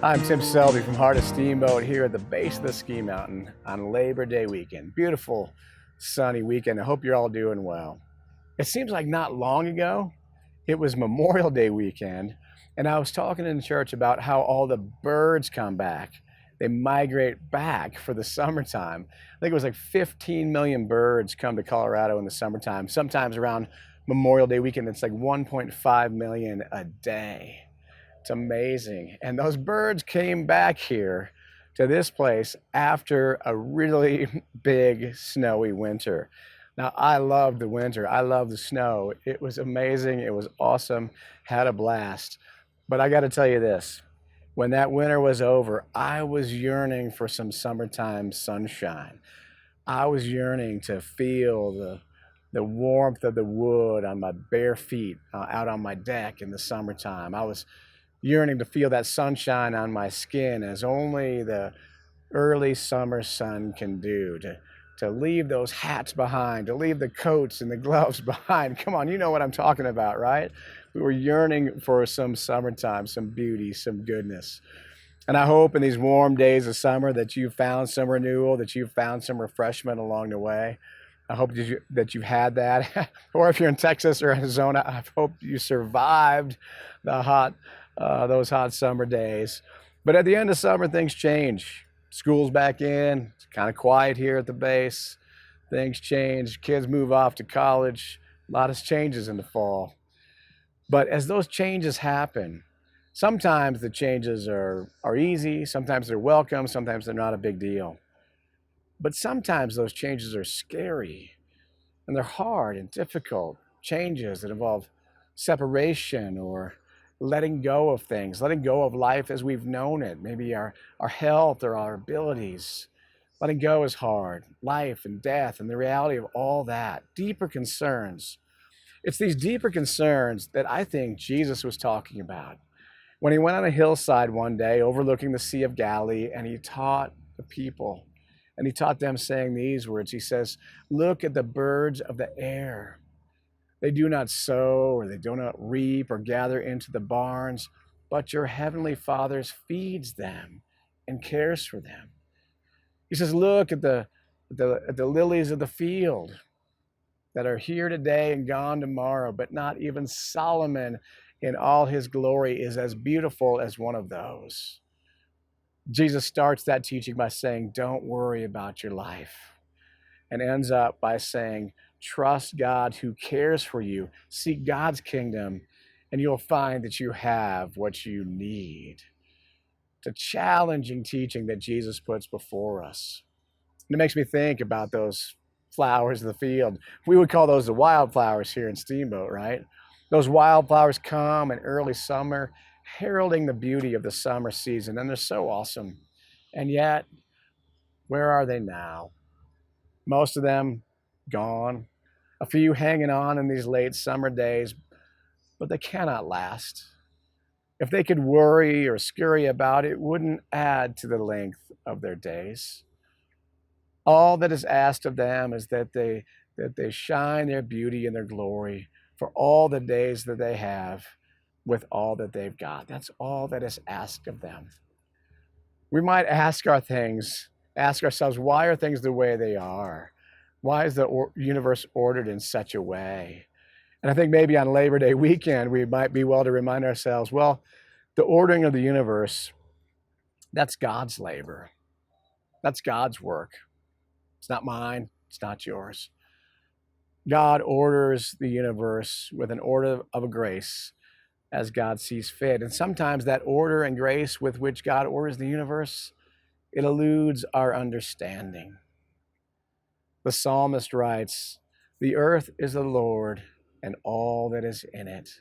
I'm Tim Selby from Heart of Steamboat here at the base of the ski mountain on Labor Day weekend. Beautiful, sunny weekend. I hope you're all doing well. It seems like not long ago, it was Memorial Day weekend, and I was talking in church about how all the birds come back. They migrate back for the summertime. I think it was like 15 million birds come to Colorado in the summertime. Sometimes around Memorial Day weekend, it's like 1.5 million a day. It's amazing. And those birds came back here to this place after a really big snowy winter. Now, I love the winter. I love the snow. It was amazing. It was awesome. Had a blast. But I got to tell you this. When that winter was over, I was yearning for some summertime sunshine. I was yearning to feel the warmth of the wood on my bare feet out on my deck in the summertime. I was yearning to feel that sunshine on my skin as only the early summer sun can do, to leave those hats behind, to leave the coats and the gloves behind. Come on, you know what I'm talking about, right? We were yearning for some summertime, some beauty, some goodness. And I hope in these warm days of summer that you found some renewal, that you found some refreshment along the way. I hope that you've had that. Or if you're in Texas or Arizona, I hope you survived those hot summer days. But at the end of summer, things change. School's back in. It's kind of quiet here at the base. Things change. Kids move off to college. A lot of changes in the fall. But as those changes happen, sometimes the changes are easy. Sometimes they're welcome. Sometimes they're not a big deal. But sometimes those changes are scary and they're hard and difficult. Changes that involve separation or letting go of things, letting go of life as we've known it, maybe our health or our abilities. Letting go is hard. Life and death and the reality of all that. Deeper concerns. It's these deeper concerns that I think Jesus was talking about when he went on a hillside one day overlooking the Sea of Galilee and he taught the people. And he taught them saying these words. He says, "Look at the birds of the air. They do not sow or they do not reap or gather into the barns, but your heavenly Father feeds them and cares for them." He says, "Look at the lilies of the field that are here today and gone tomorrow, but not even Solomon in all his glory is as beautiful as one of those." Jesus starts that teaching by saying, don't worry about your life, and ends up by saying, trust God who cares for you. Seek God's kingdom, and you'll find that you have what you need. It's a challenging teaching that Jesus puts before us. And it makes me think about those flowers in the field. We would call those the wildflowers here in Steamboat, right? Those wildflowers come in early summer, heralding the beauty of the summer season, and they're so awesome. And yet, where are they now? Most of them gone. A few hanging on in these late summer days, but they cannot last. If they could worry or scurry about, it wouldn't add to the length of their days. All that is asked of them is that they shine their beauty and their glory for all the days that they have with all that they've got. That's all that is asked of them. We might ask ourselves, why are things the way they are? Why is the universe ordered in such a way? And I think maybe on Labor Day weekend, we might be well to remind ourselves, well, the ordering of the universe, that's God's labor. That's God's work. It's not mine. It's not yours. God orders the universe with an order of a grace as God sees fit. And sometimes that order and grace with which God orders the universe, it eludes our understanding. The psalmist writes, "The earth is the Lord and all that is in it."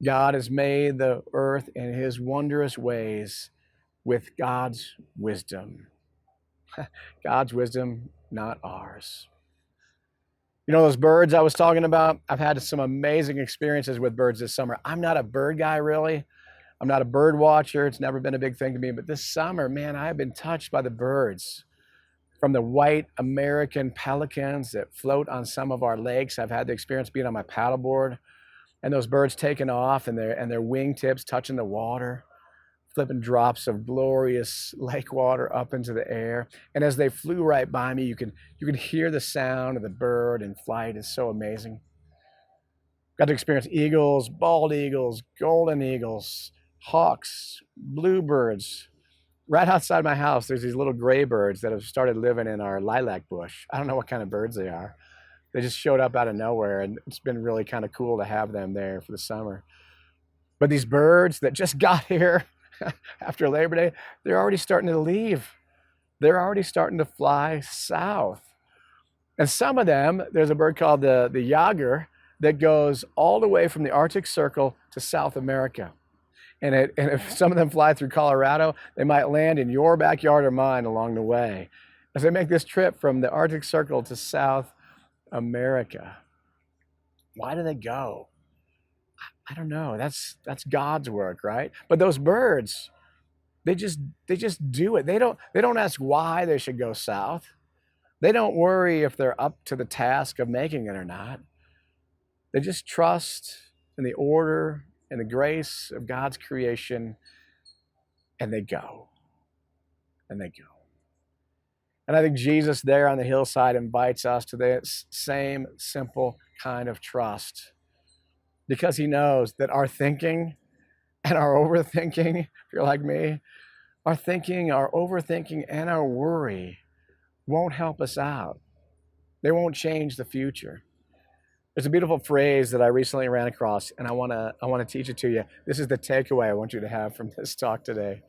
God has made the earth in his wondrous ways with God's wisdom. God's wisdom, not ours. You know those birds I was talking about? I've had some amazing experiences with birds this summer. I'm not a bird guy, really. I'm not a bird watcher. It's never been a big thing to me. But this summer, man, I have been touched by the birds. From the white American pelicans that float on some of our lakes. I've had the experience being on my paddleboard and those birds taking off and their wingtips touching the water. flipping drops of glorious lake water up into the air. And as they flew right by me, you could hear the sound of the bird in flight. It's so amazing. Got to experience eagles, bald eagles, golden eagles, hawks, bluebirds. Right outside my house, there's these little gray birds that have started living in our lilac bush. I don't know what kind of birds they are. They just showed up out of nowhere, and it's been really kind of cool to have them there for the summer. But these birds that just got here after Labor Day, they're already starting to leave. They're already starting to fly south. And some of them, there's a bird called the yager that goes all the way from the Arctic Circle to South America. And if some of them fly through Colorado, they might land in your backyard or mine along the way as they make this trip from the Arctic Circle to South America. Why do they go? I don't know. That's God's work, right? But those birds, they just do it. They don't ask why they should go south. They don't worry if they're up to the task of making it or not. They just trust in the order and the grace of God's creation, and they go. And they go. And I think Jesus there on the hillside invites us to the same simple kind of trust, because he knows that our thinking and our overthinking, if you're like me, our thinking, our overthinking, and our worry won't help us out. They won't change the future. There's a beautiful phrase that I recently ran across, and I want to teach it to you. This is the takeaway I want you to have from this talk today.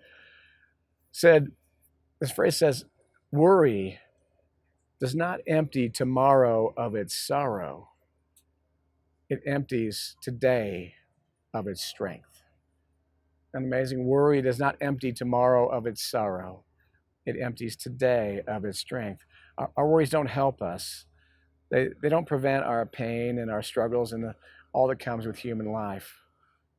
This phrase says, worry does not empty tomorrow of its sorrow. It empties today of its strength. An amazing worry does not empty tomorrow of its sorrow. It empties today of its strength. Our worries don't help us. They don't prevent our pain and our struggles and all that comes with human life.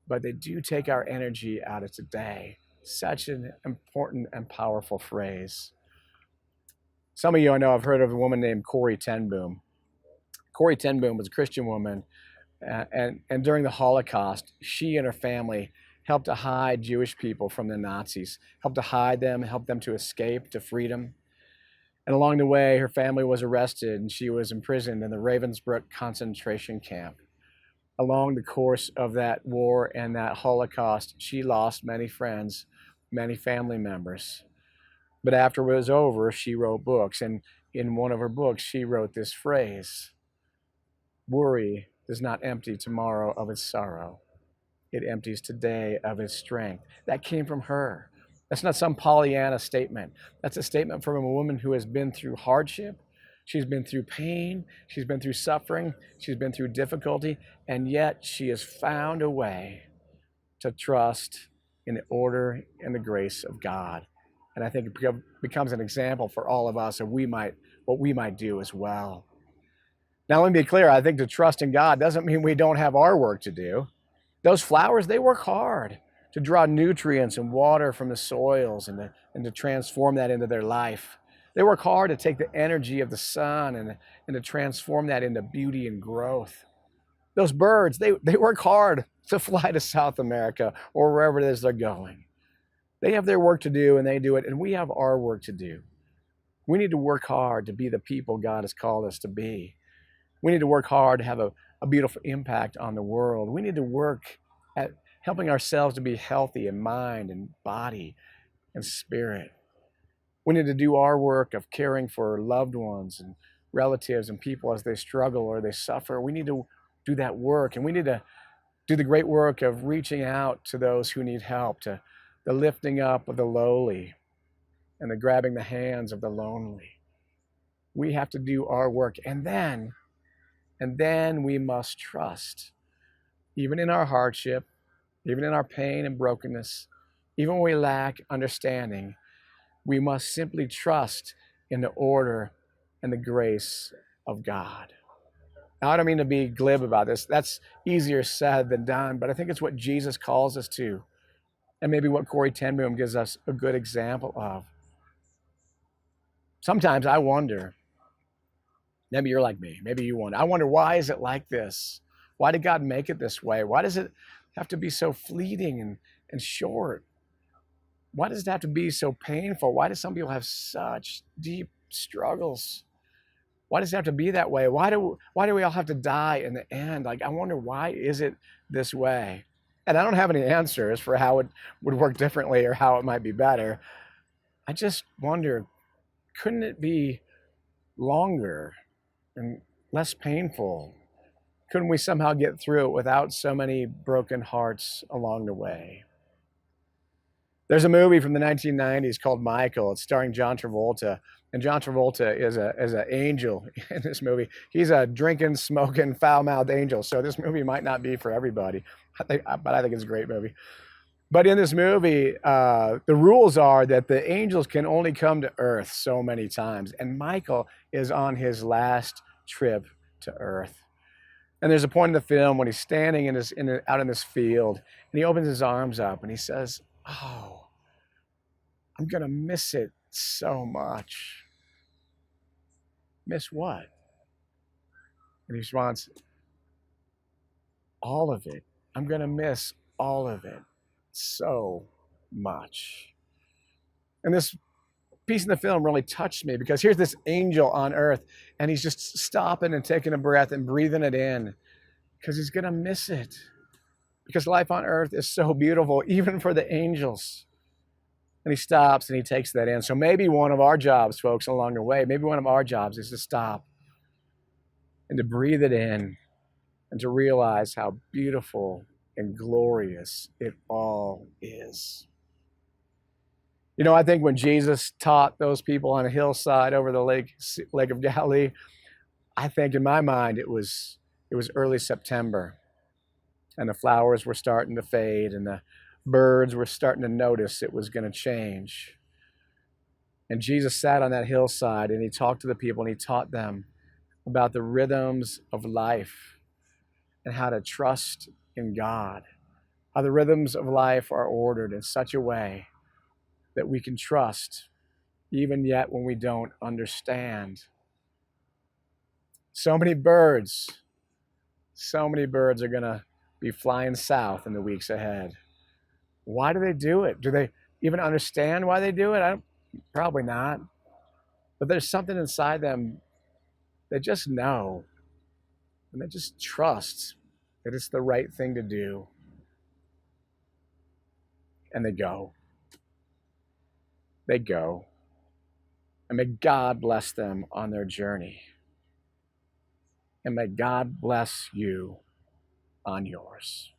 But they do take our energy out of today. Such an important and powerful phrase. Some of you I know have heard of a woman named Corrie ten Boom. Corrie ten Boom was a Christian woman, and during the Holocaust, she and her family helped to hide Jewish people from the Nazis, helped to hide them, helped them to escape to freedom. And along the way, her family was arrested and she was imprisoned in the Ravensbrück concentration camp. Along the course of that war and that Holocaust, she lost many friends, many family members. But after it was over, she wrote books. And in one of her books, she wrote this phrase, worry does not empty tomorrow of its sorrow. It empties today of its strength. That came from her. That's not some Pollyanna statement. That's a statement from a woman who has been through hardship. She's been through pain. She's been through suffering. She's been through difficulty. And yet she has found a way to trust in the order and the grace of God. And I think it becomes an example for all of us of what we might do as well. Now, let me be clear. I think to trust in God doesn't mean we don't have our work to do. Those flowers, they work hard to draw nutrients and water from the soils and to transform that into their life. They work hard to take the energy of the sun and to transform that into beauty and growth. Those birds, they work hard to fly to South America or wherever it is they're going. They have their work to do and they do it, and we have our work to do. We need to work hard to be the people God has called us to be. We need to work hard to have a beautiful impact on the world. We need to work at helping ourselves to be healthy in mind and body and spirit. We need to do our work of caring for loved ones and relatives and people as they struggle or they suffer. We need to do that work, and we need to do the great work of reaching out to those who need help, to the lifting up of the lowly and the grabbing the hands of the lonely. We have to do our work, and then we must trust. Even in our hardship, even in our pain and brokenness, even when we lack understanding, we must simply trust in the order and the grace of God. Now, I don't mean to be glib about this. That's easier said than done, but I think it's what Jesus calls us to, and maybe what Corrie ten Boom gives us a good example of. Sometimes I wonder, maybe you're like me, maybe you wonder, I wonder, why is it like this? Why did God make it this way? Why does it have to be so fleeting and short? Why does it have to be so painful? Why do some people have such deep struggles? Why does it have to be that way? Why do we all have to die in the end? Like, I wonder, why is it this way? And I don't have any answers for how it would work differently or how it might be better. I just wonder, couldn't it be longer and less painful? Couldn't we somehow get through it without so many broken hearts along the way? There's a movie from the 1990s called Michael. It's starring John Travolta, and John Travolta is an angel in this movie. He's a drinking, smoking, foul-mouthed angel. So this movie might not be for everybody, but I think it's a great movie. But in this movie, the rules are that the angels can only come to Earth so many times, and Michael is on his last trip to Earth. And there's a point in the film when he's standing out in this field, and he opens his arms up and he says, "Oh, I'm gonna miss it so much." Miss what? And he responds, "All of it. I'm gonna miss all of it so much." And this piece in the film really touched me, because here's this angel on earth, and he's just stopping and taking a breath and breathing it in, because he's gonna miss it. Because life on earth is so beautiful, even for the angels. And he stops and he takes that in. So maybe one of our jobs, folks, along the way, maybe one of our jobs is to stop and to breathe it in and to realize how beautiful and glorious it all is. You know, I think when Jesus taught those people on a hillside over the Lake of Galilee, I think in my mind it was early September, and the flowers were starting to fade, and the birds were starting to notice it was going to change. And Jesus sat on that hillside and he talked to the people and he taught them about the rhythms of life and how to trust in God. How the rhythms of life are ordered in such a way that we can trust even yet when we don't understand. So many birds are going to be flying south in the weeks ahead. Why do they do it? Do they even understand why they do it? Probably not. But there's something inside them. They just know, and they just trust that it's the right thing to do. And they go. They go. And may God bless them on their journey. And may God bless you on yours.